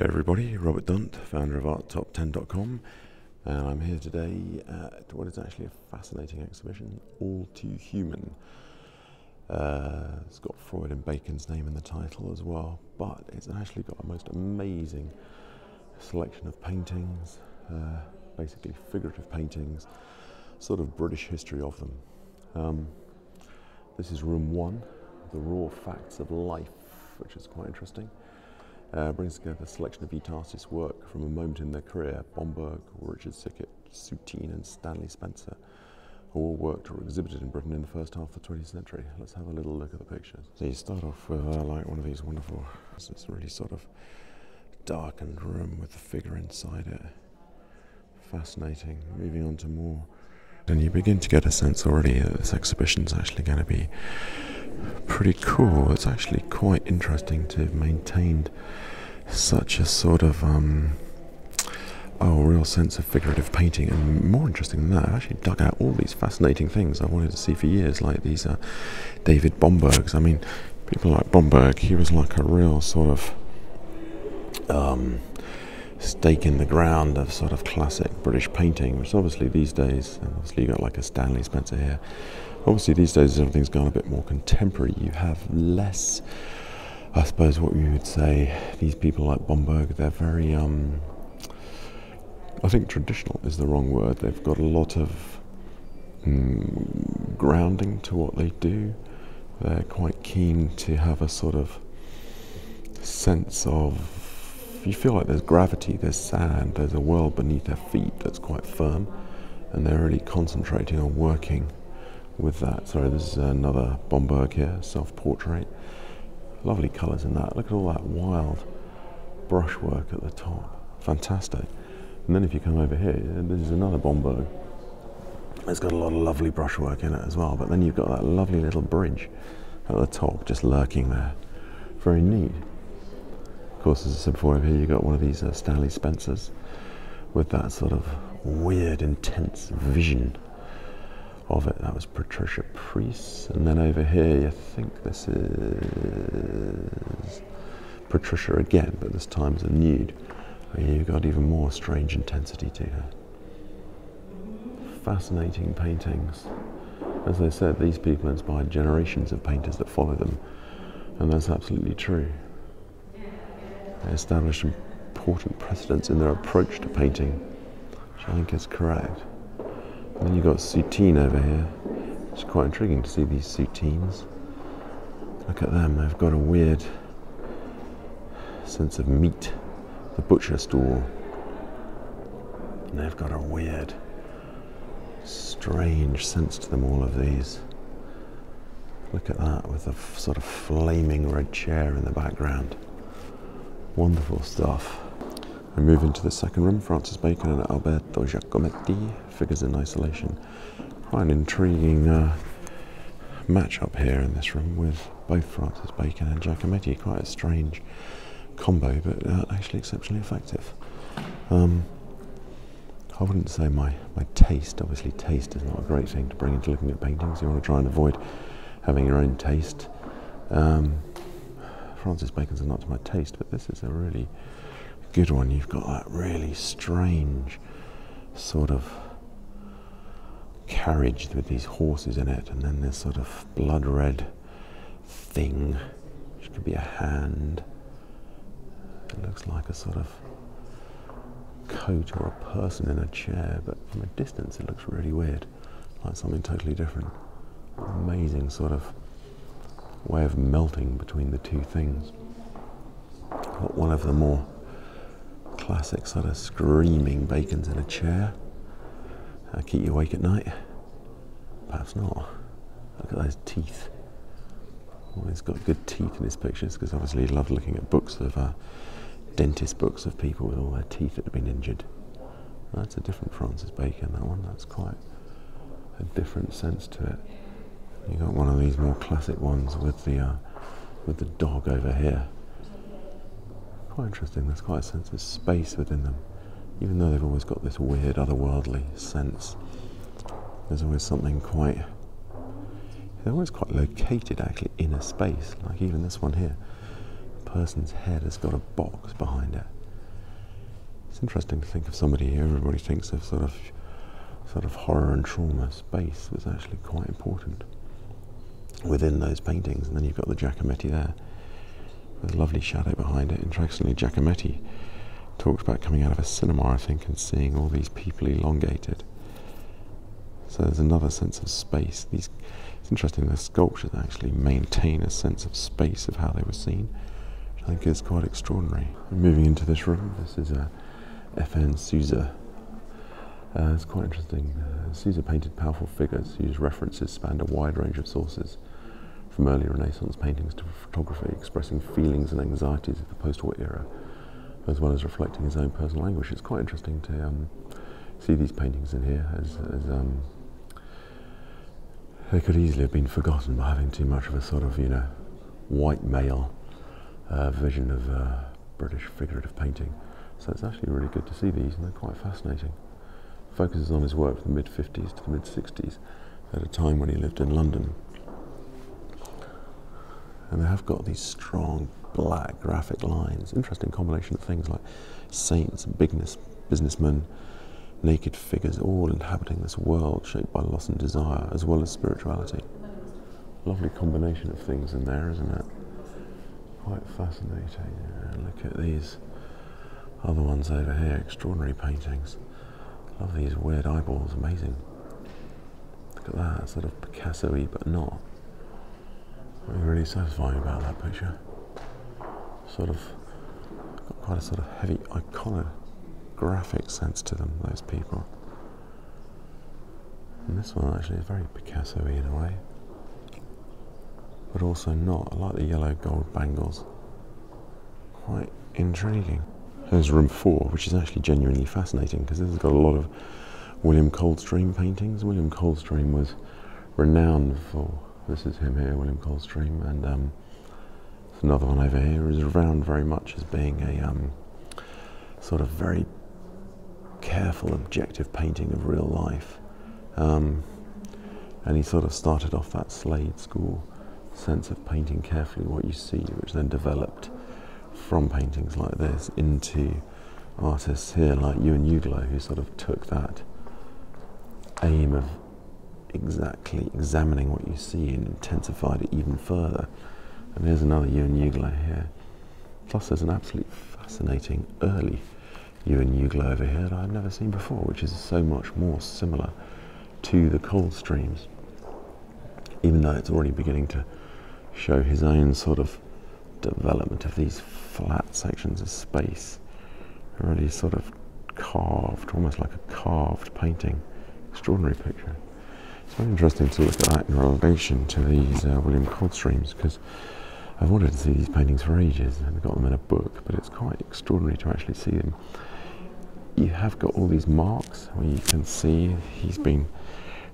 everybody, Robert Dunt, founder of ArtTop10.com, and I'm here today at what is actually a fascinating exhibition, All Too Human. It's got Freud and Bacon's name in the title as well, but it's actually got a most amazing selection of paintings, basically figurative paintings, sort of British history of them. This is room 1, the raw facts of life, which is quite interesting. Brings together a selection of each artist's work from a moment in their career. Bombo, Walter Sickert, Lucian and Stanley Spencer all worked or exhibited in Britain in the first half of the 20th century. Let's have a little look at the pictures. So you start off with like one of these wonderful, this really sort of darkened room with the figure inside it. Fascinating. Moving on to more. And you begin to get a sense already that this exhibition's actually going to be pretty cool. It's actually quite interesting to have maintained such a sort of real sense of figurative painting, and more interesting than that, I actually dug out all these fascinating things I wanted to see for years, like these David Bombergs. I mean, people like Bromberg, he was like a real sort of stake in the ground of sort of classic British painting, which obviously these days, and obviously you got like a Stanley Spencer here, obviously these days everything's gone a bit more contemporary. You have less, I suppose what we would say, these people like Bomberg, they're very, I think traditional is the wrong word. They've got a lot of grounding to what they do. They're quite keen to have a sort of sense of, you feel like there's gravity, there's sand, there's a world beneath their feet that's quite firm, and they're really concentrating on working with that. Sorry, this is another Bomberg here, self-portrait. Lovely colours in that. Look at all that wild brushwork at the top. Fantastic. And then if you come over here, this is another Bomberg. It's got a lot of lovely brushwork in it as well, but then you've got that lovely little bridge at the top just lurking there. Very neat. Of course, as I said before, over here you've got one of these Stanley Spencers with that sort of weird, intense vision of it. That was Patricia Priest. And then over here, I think this is Patricia again, but this time as a nude. You've got even more strange intensity to her. Fascinating paintings. As I said, these people inspired generations of painters that follow them, and that's absolutely true. They established important precedents in their approach to painting, which I think is correct. And then you've got Soutine over here. It's quite intriguing to see these Soutines. Look at them, they've got a weird sense of meat. The butcher stool. And they've got a weird, strange sense to them, all of these. Look at that, with a sort of flaming red chair in the background. Wonderful stuff. We move into the second room, Francis Bacon and Alberto Giacometti, figures in isolation. Quite an intriguing match-up here in this room with both Francis Bacon and Giacometti. Quite a strange combo, but actually exceptionally effective. I wouldn't say my taste, obviously taste is not a great thing to bring into looking at paintings. You want to try and avoid having your own taste. Francis Bacon's are not to my taste, but this is a really good one. You've got that really strange sort of carriage with these horses in it, and then this sort of blood red thing, which could be a hand. It looks like a sort of coat or a person in a chair, but from a distance it looks really weird, like something totally different. Amazing sort of way of melting between the two things. Got one of the more classic sort of screaming Bacons in a chair. Keep you awake at night? Perhaps not. Look at those teeth. Well, he's got good teeth in his pictures, because obviously he loved looking at books of dentist books of people with all their teeth that have been injured. That's a different Francis Bacon, that one. That's quite a different sense to it. You got one of these more classic ones with the dog over here. Quite interesting. There's quite a sense of space within them, even though they've always got this weird otherworldly sense. There's always something quite. They're always quite located actually in a space. Like even this one here. Person's head has got a box behind it. It's interesting to think of somebody here. Everybody thinks of sort of horror and trauma. Space was actually quite important within those paintings. And then you've got the Giacometti there, with a lovely shadow behind it. Interestingly, Giacometti talked about coming out of a cinema, I think, and seeing all these people elongated. So there's another sense of space. It's interesting, the sculptures actually maintain a sense of space of how they were seen, which I think is quite extraordinary. Moving into this room, this is F.N. Souza. It's quite interesting. Souza painted powerful figures whose references spanned a wide range of sources, from early Renaissance paintings to photography, expressing feelings and anxieties of the post-war era, as well as reflecting his own personal anguish. It's quite interesting to see these paintings in here, as they could easily have been forgotten by having too much of a sort of, white male vision of British figurative painting. So it's actually really good to see these, and they're quite fascinating. Focuses on his work from the mid-50s to the mid-60s, at a time when he lived in London. And they have got these strong black graphic lines. Interesting combination of things like saints, businessmen, naked figures, all inhabiting this world shaped by loss and desire, as well as spirituality. Lovely combination of things in there, isn't it? Quite fascinating. Look at these other ones over here, extraordinary paintings. Love these weird eyeballs, amazing. Look at that, sort of Picasso-y, but not. Really satisfying about that picture. Sort of got quite a sort of heavy iconographic sense to them, those people. And this one actually is very Picasso-y in a way, but also not. I like the yellow gold bangles. Quite intriguing. There's room 4, which is actually genuinely fascinating, because this has got a lot of William Coldstream paintings. William Coldstream was renowned for, this is him here, William Coldstream, and there's another one over here, is renowned very much as being a sort of very careful, objective painting of real life. And he sort of started off that Slade school sense of painting carefully what you see, which then developed from paintings like this into artists here like Yiadom-Boakye, who sort of took that aim of exactly examining what you see and intensified it even further. And there's another Yiadom-Boakye here. Plus there's an absolutely fascinating early Yiadom-Boakye over here that I've never seen before, which is so much more similar to the Coldstreams, even though it's already beginning to show his own sort of development of these flat sections of space, really sort of carved, almost like a carved painting. Extraordinary picture. It's very interesting to look at that in relation to these William Coldstreams, because I've wanted to see these paintings for ages and got them in a book, but it's quite extraordinary to actually see them. You have got all these marks where you can see he's been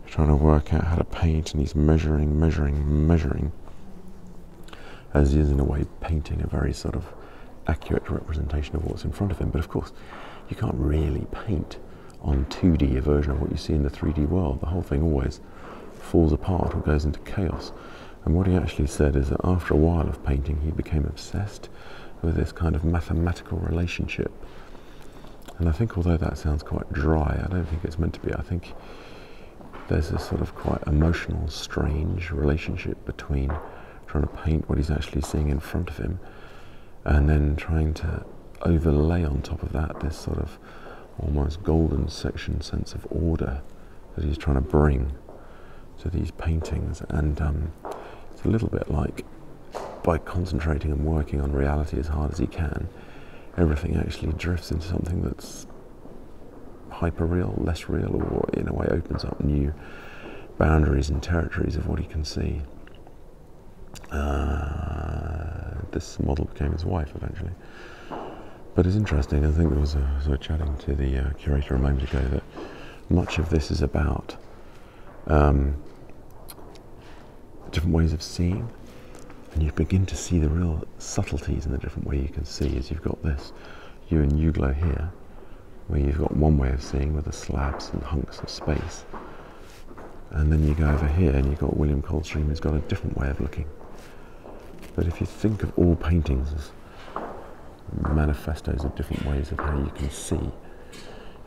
trying to work out how to paint, and he's measuring, as he is in a way painting a very sort of accurate representation of what's in front of him. But of course, you can't really paint on 2D a version of what you see in the 3D world. The whole thing always falls apart or goes into chaos. And what he actually said is that after a while of painting, he became obsessed with this kind of mathematical relationship. And I think although that sounds quite dry, I don't think it's meant to be. I think there's a sort of quite emotional, strange relationship between trying to paint what he's actually seeing in front of him, and then trying to overlay on top of that this sort of almost golden section sense of order that he's trying to bring to these paintings. And it's a little bit like, by concentrating and working on reality as hard as he can, everything actually drifts into something that's hyper-real, less real, or in a way opens up new boundaries and territories of what he can see. This model became his wife eventually. But it's interesting, I think there was I was chatting to the curator a moment ago, that much of this is about different ways of seeing, and you begin to see the real subtleties in the different way you can see, as you've got this Yiadom-Boakye here, where you've got one way of seeing with the slabs and hunks of space, and then you go over here and you've got William Coldstream, who's got a different way of looking. But if you think of all paintings as manifestos of different ways of how you can see.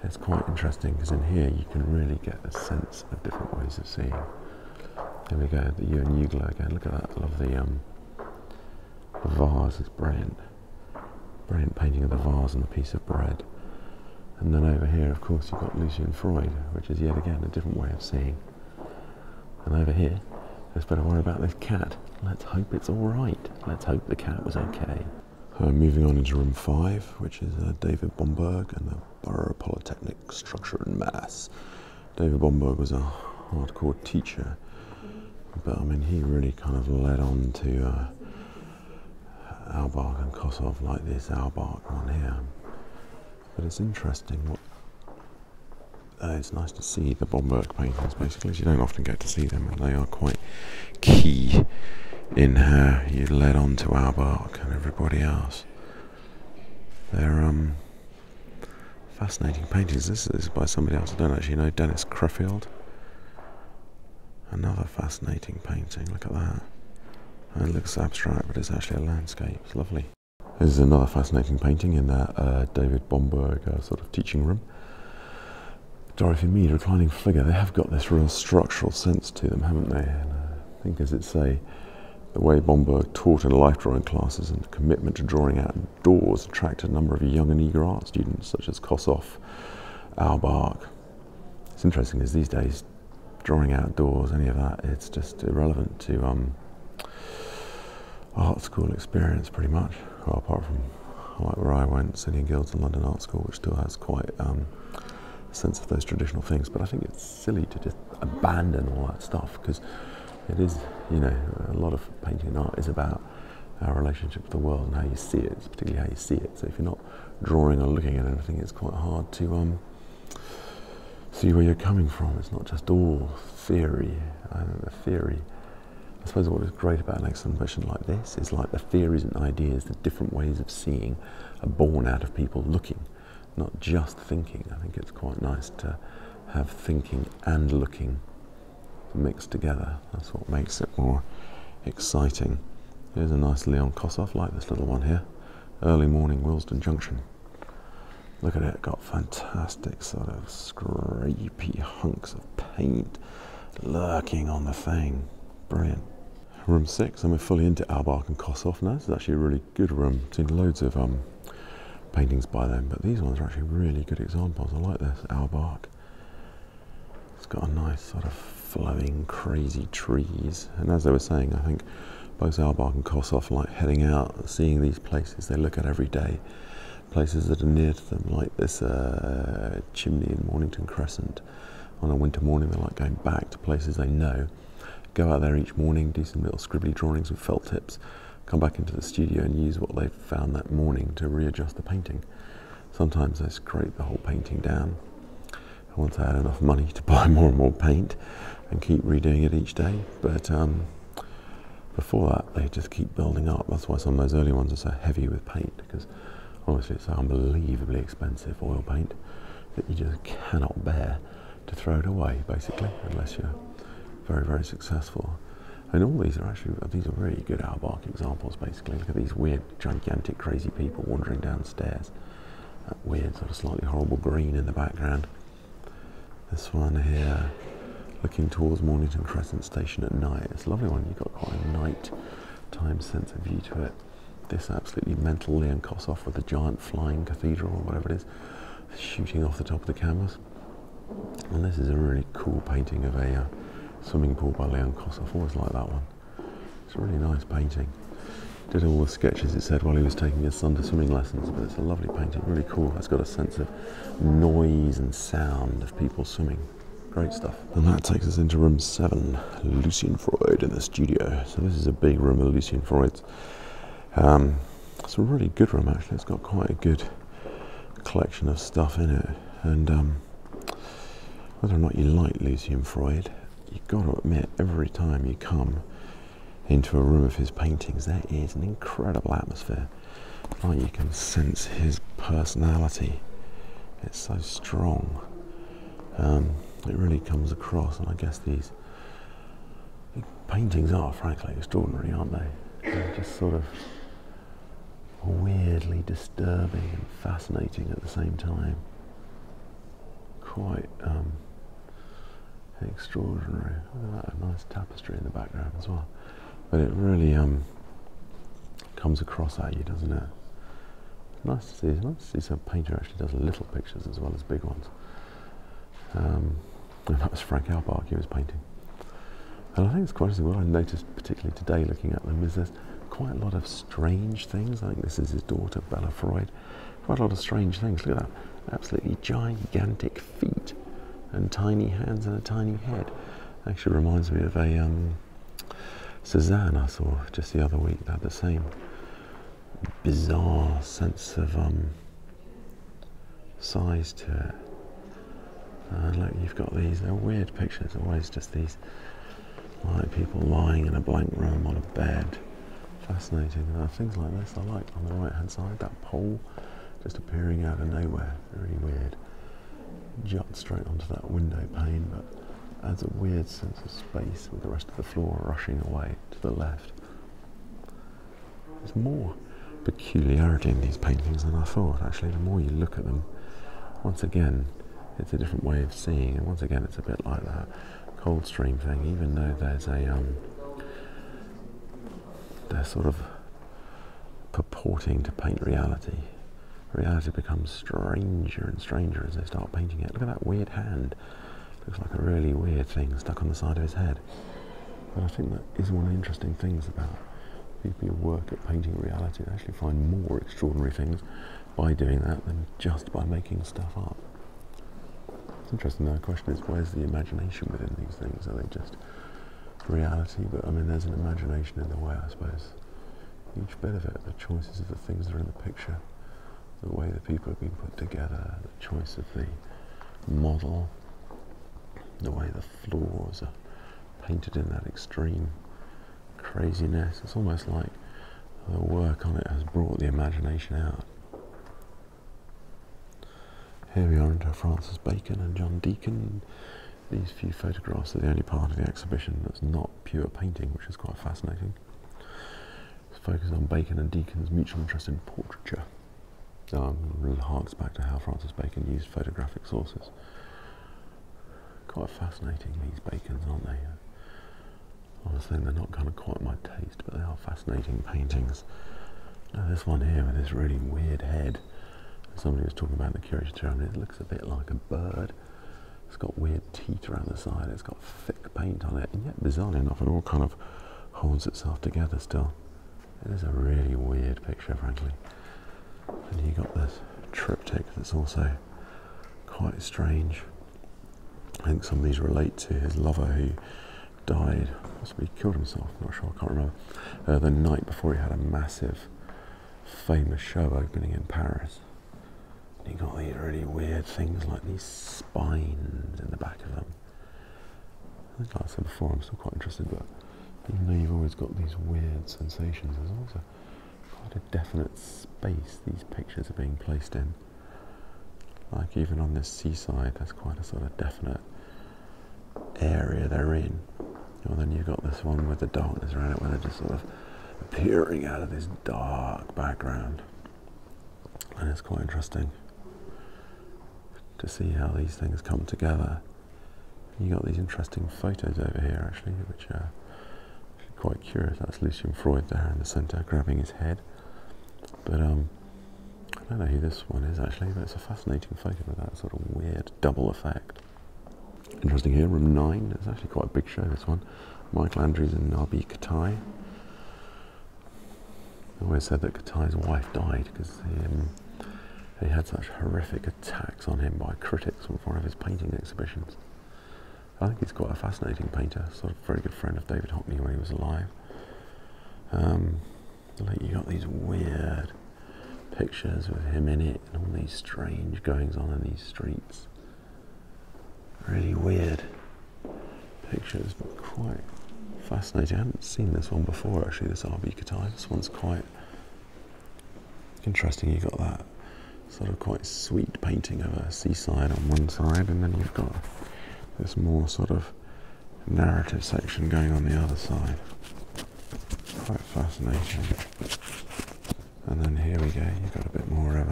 It's quite interesting because in here you can really get a sense of different ways of seeing. There we go, the you and you glow again. Look at that, I love the vase, it's brilliant. Brilliant painting of the vase and the piece of bread. And then over here, of course, you've got Lucian Freud, which is yet again a different way of seeing. And over here, let's better worry about this cat. Let's hope it's all right. Let's hope the cat was okay. Moving on into room 5, which is David Bomberg and the Borough Polytechnic Structure and Mass. David Bomberg was a hardcore teacher, but I mean, he really kind of led on to Auerbach and Kossoff, like this Auerbach one here. But it's interesting what it's nice to see the Bomberg paintings, basically. You don't often get to see them, and they are quite key in how you led on to Auerbach and everybody else. They're fascinating paintings. This is by somebody else I don't actually know, Dennis Crefeld. Another fascinating painting, look at that. It looks abstract, but it's actually a landscape. It's lovely. This is another fascinating painting in that David Bomberg sort of teaching room. Dorothy Mead, reclining figure. They have got this real structural sense to them, haven't they? And I think, as it say, the way Bomberg taught in life drawing classes and the commitment to drawing outdoors attracted a number of young and eager art students, such as Kossoff, Auerbach. It's interesting because these days, drawing outdoors, any of that, it's just irrelevant to art school experience, pretty much. Well, apart from like where I went, City and Guilds and London Art School, which still has quite a sense of those traditional things. But I think it's silly to just abandon all that stuff, because it is, you know, a lot of painting and art is about our relationship with the world and how you see it. It's particularly how you see it. So if you're not drawing or looking at anything, it's quite hard to see where you're coming from. It's not just all theory. The theory, I suppose what is great about an exhibition like this is like the theories and ideas, the different ways of seeing are born out of people looking, not just thinking. I think it's quite nice to have thinking and looking mixed together. That's what makes it more exciting. Here's a nice Leon Kossoff, like this little one here. Early morning, Willesden Junction. Look at it, got fantastic sort of scrapey hunks of paint lurking on the thing. Brilliant. Room 6, and we're fully into Auerbach and Kossoff now. This is actually a really good room. I've seen loads of paintings by them, but these ones are actually really good examples. I like this, Auerbach. It's got a nice sort of flowing, crazy trees. And as they were saying, I think both Auerbach and Kossoff like heading out, seeing these places they look at every day, places that are near to them, like this chimney in Mornington Crescent. On a winter morning, they like going back to places they know, go out there each morning, do some little scribbly drawings with felt tips, come back into the studio and use what they've found that morning to readjust the painting. Sometimes they scrape the whole painting down. Once I had enough money to buy more and more paint and keep redoing it each day, but before that they just keep building up. That's why some of those early ones are so heavy with paint, because obviously it's so unbelievably expensive oil paint that you just cannot bear to throw it away, basically, unless you're very, very successful. And all these are really good Auerbach examples, basically. Look at these weird, gigantic, crazy people wandering downstairs. That weird, sort of slightly horrible green in the background. This one here, looking towards Mornington Crescent Station at night. It's a lovely one. You've got quite a night-time sense of view to it. This absolutely mental Leon Kossoff with a giant flying cathedral, or whatever it is, shooting off the top of the canvas. And this is a really cool painting of a swimming pool by Leon Kossoff. Always like that one. It's a really nice painting. Did all the sketches, it said, while he was taking his son to swimming lessons, but it's a lovely painting, really cool. It's got a sense of noise and sound of people swimming. Great stuff. And that takes us into room 7, Lucian Freud in the studio. So this is a big room of Lucian Freud's. It's a really good room, actually. It's got quite a good collection of stuff in it. And whether or not you like Lucian Freud, you've got to admit, every time you come into a room of his paintings, there is an incredible atmosphere. Like you can sense his personality. It's so strong. It really comes across, and I guess these paintings are, frankly, extraordinary, aren't they? They're just sort of weirdly disturbing and fascinating at the same time. Quite extraordinary. Look at that, a nice tapestry in the background as well. But it really comes across at you, doesn't it? Nice to see. It's nice to see some painter actually does little pictures as well as big ones. And that was Frank Auerbach he was painting. And I think it's quite interesting. What I noticed particularly today looking at them is there's quite a lot of strange things. I think this is his daughter, Bella Freud. Quite a lot of strange things. Look at that. Absolutely gigantic feet and tiny hands and a tiny head. Actually reminds me of a Cézanne I saw just the other week that had the same bizarre sense of size to it. And look, you've got these, they're weird pictures, always just these like people lying in a blank room on a bed. Fascinating. And things like this I like on the right hand side, that pole just appearing out of nowhere, really weird. Juts straight onto that window pane, but adds a weird sense of space with the rest of the floor rushing away to the left. There's more peculiarity in these paintings than I thought. Actually, the more you look at them, once again, it's a different way of seeing, and once again, it's a bit like that Coldstream thing. Even though there's a they're sort of purporting to paint reality, reality becomes stranger and stranger as they start painting it. Look at that weird hand. Looks like a really weird thing stuck on the side of his head. But I think that is one of the interesting things about people who work at painting reality. They actually find more extraordinary things by doing that than just by making stuff up. It's interesting though, the question is, where's the imagination within these things? Are they just reality? But I mean, there's an imagination in the way, I suppose. Each bit of it, the choices of the things that are in the picture, the way the people have been put together, the choice of the model, the way the floors are painted in that extreme craziness. It's almost like the work on it has brought the imagination out. Here we are into Francis Bacon and John Deacon. These few photographs are the only part of the exhibition that's not pure painting, which is quite fascinating. It's focused on Bacon and Deacon's mutual interest in portraiture. Really harks back to how Francis Bacon used photographic sources. Quite fascinating, these Bacons, aren't they? Honestly, they're not kind of quite my taste, but they are fascinating paintings. Now, this one here with this really weird head. Somebody was talking about the curator, and it looks a bit like a bird. It's got weird teeth around the side, it's got thick paint on it, and yet bizarrely enough it all kind of holds itself together still. It is a really weird picture, frankly. And you got this triptych that's also quite strange. I think some of these relate to his lover who died, possibly killed himself, I'm not sure, I can't remember, the night before he had a massive famous show opening in Paris. You got these really weird things like these spines in the back of them. I think like I said before, I'm still quite interested, but even though you've always got these weird sensations, there's also quite a definite space these pictures are being placed in. Like even on this seaside, there's quite a sort of definite area they're in. And then you've got this one with the darkness around it, where they're just sort of appearing out of this dark background. And it's quite interesting to see how these things come together. You got these interesting photos over here actually, which are quite curious. That's Lucian Freud there in the centre grabbing his head. But I don't know who this one is actually, but it's a fascinating photo with that sort of weird double effect. Interesting here, room 9. It's actually quite a big show, this one. Michael Andrews and Nabi Kitaj. I always said that Kitaj's wife died because he had such horrific attacks on him by critics on one of his painting exhibitions. I think he's quite a fascinating painter, sort of very good friend of David Hockney when he was alive. Like you got these weird pictures with him in it and all these strange goings on in these streets. Really weird pictures, but quite fascinating. I hadn't seen this one before actually, this RB Kitaj. This one's quite interesting. You got that sort of quite sweet painting of a seaside on one side, and then you've got this more sort of narrative section going on the other side. Quite fascinating. And then here we go, you've got a bit more of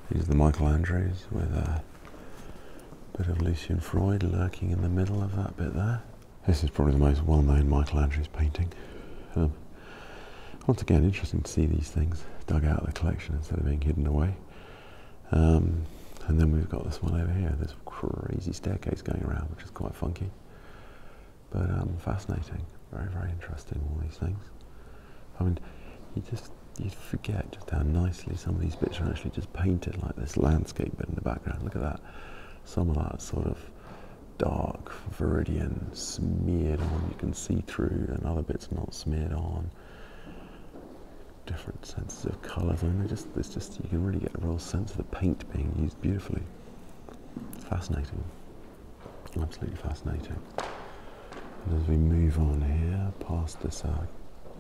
these are the Michelangelos with a bit of Lucian Freud lurking in the middle of that bit there. This is probably the most well-known Michelangelo's painting. Once again, interesting to see these things dug out of the collection instead of being hidden away. And then we've got this one over here, this crazy staircase going around, which is quite funky. But fascinating, very, very interesting, all these things. I mean, you forget just how nicely some of these bits are actually just painted, like this landscape bit in the background. Look at that. Some of that sort of dark viridian smeared on, you can see through, and other bits not smeared on. Different senses of colours. I mean, it's just you can really get a real sense of the paint being used beautifully. It's fascinating. Absolutely fascinating. And as we move on here, past this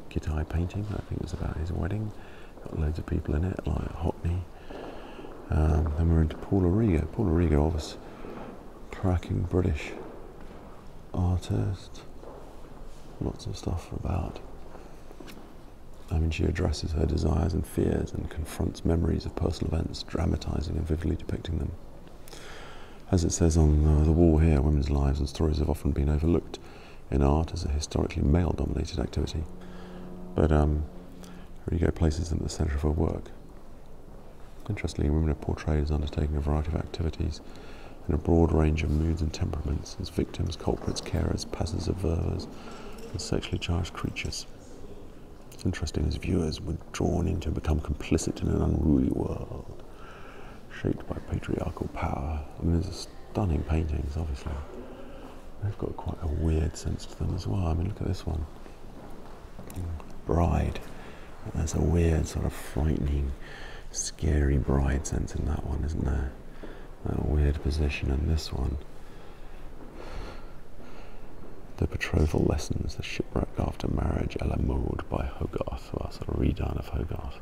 Kitaj painting, I think it was about his wedding, got loads of people in it, like Hockney. Then we're into Paula Rego. Paula Rego, obviously, cracking British artist. Lots of stuff about. I mean, she addresses her desires and fears and confronts memories of personal events, dramatising and vividly depicting them. As it says on the wall here, women's lives and stories have often been overlooked in art as a historically male-dominated activity. But Rego places them at the centre of her work. Interestingly, women are portrayed as undertaking a variety of activities in a broad range of moods and temperaments, as victims, culprits, carers, passive observers, and sexually charged creatures. It's interesting as viewers were drawn in to become complicit in an unruly world, shaped by patriarchal power. I mean, there's stunning paintings, obviously. They've got quite a weird sense to them as well. I mean, look at this one. Bride. There's a weird, sort of frightening, scary bride sense in that one, isn't there? That weird position in this one. The betrothal lessons, the shipwreck after marriage, a la mode by Hogarth, or a sort of redone of Hogarth.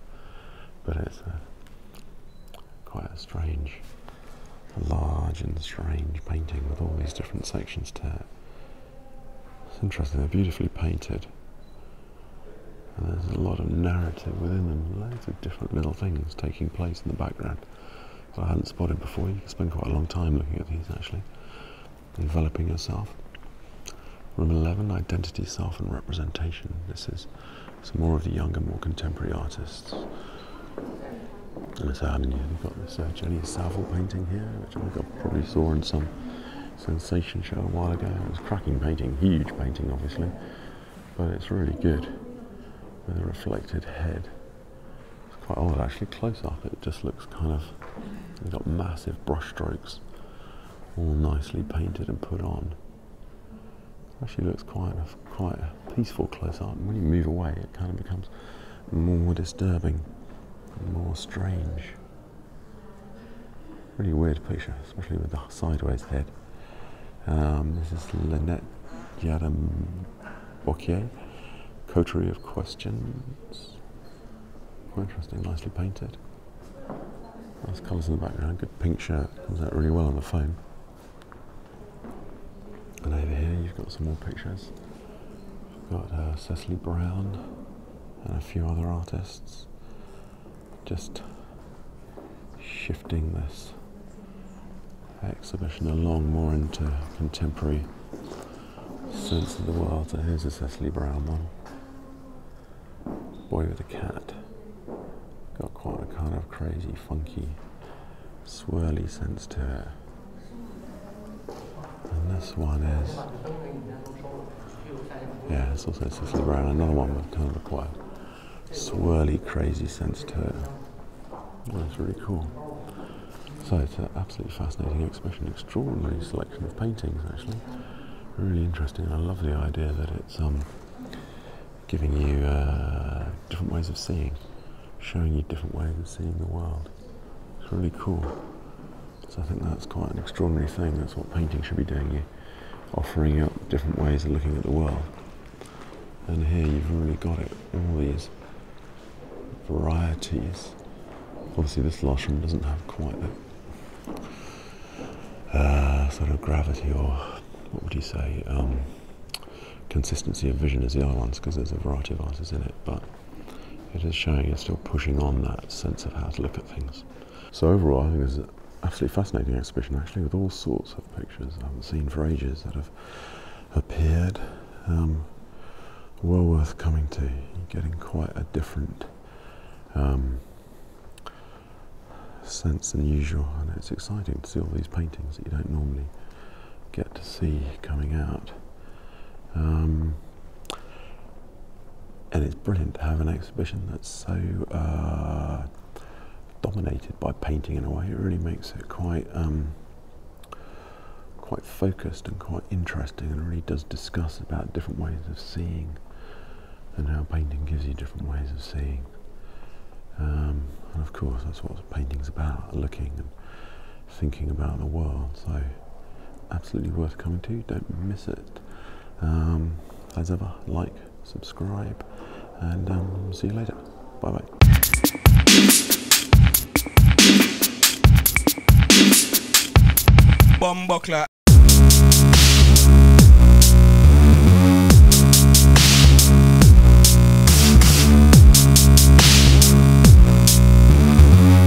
But it's quite a strange, large and strange painting with all these different sections to it. It's interesting, they're beautifully painted. And there's a lot of narrative within them, loads of different little things taking place in the background that I hadn't spotted before. You can spend quite a long time looking at these, actually. Enveloping yourself. Room 11, Identity, Self and Representation. This is some more of the younger, more contemporary artists. And so, I mean, you've got this Saville painting here, which I think I probably saw in some Sensation show a while ago. It was a cracking painting, huge painting obviously, but it's really good with a reflected head. It's quite old actually, close up it just looks kind of, you've got massive brush strokes, all nicely painted and put on. Actually looks quite a peaceful close up, and when you move away it kind of becomes more disturbing and more strange. Really weird picture, especially with the sideways head. This is Lynette Yiadom-Boakye, Coterie of Questions. Quite interesting, nicely painted. Nice colours in the background, good pink shirt, comes out really well on the phone. And over here you've got some more pictures. You've got Cecily Brown and a few other artists just shifting this exhibition along more into contemporary sense of the world. So here's a Cecily Brown one. Boy with a cat. Got quite a kind of crazy, funky, swirly sense to it. And this one is, yeah, it's also Cecily Brown, another one with kind of a quite swirly, crazy sense to it. That's really cool. So it's an absolutely fascinating exhibition, extraordinary selection of paintings actually. Really interesting, and I love the idea that it's giving you different ways of seeing, showing you different ways of seeing the world. It's really cool. So I think that's quite an extraordinary thing. That's what painting should be doing, you offering up different ways of looking at the world. And here you've really got it, all these varieties. Obviously this last one doesn't have quite that sort of gravity, or what would you say, consistency of vision as the other ones, because there's a variety of artists in it, but it is showing it's still pushing on that sense of how to look at things. So overall, I think it's an absolutely fascinating exhibition, actually, with all sorts of pictures I haven't seen for ages that have appeared. Well worth coming to. You're getting quite a different sense than usual, and it's exciting to see all these paintings that you don't normally get to see coming out. And it's brilliant to have an exhibition that's so dominated by painting in a way. It really makes it quite focused and quite interesting, and really does discuss about different ways of seeing and how painting gives you different ways of seeing. And of course that's what painting's about, looking and thinking about the world. So absolutely worth coming to, don't miss it. As ever, like, subscribe, and see you later. Bye bye. Bombo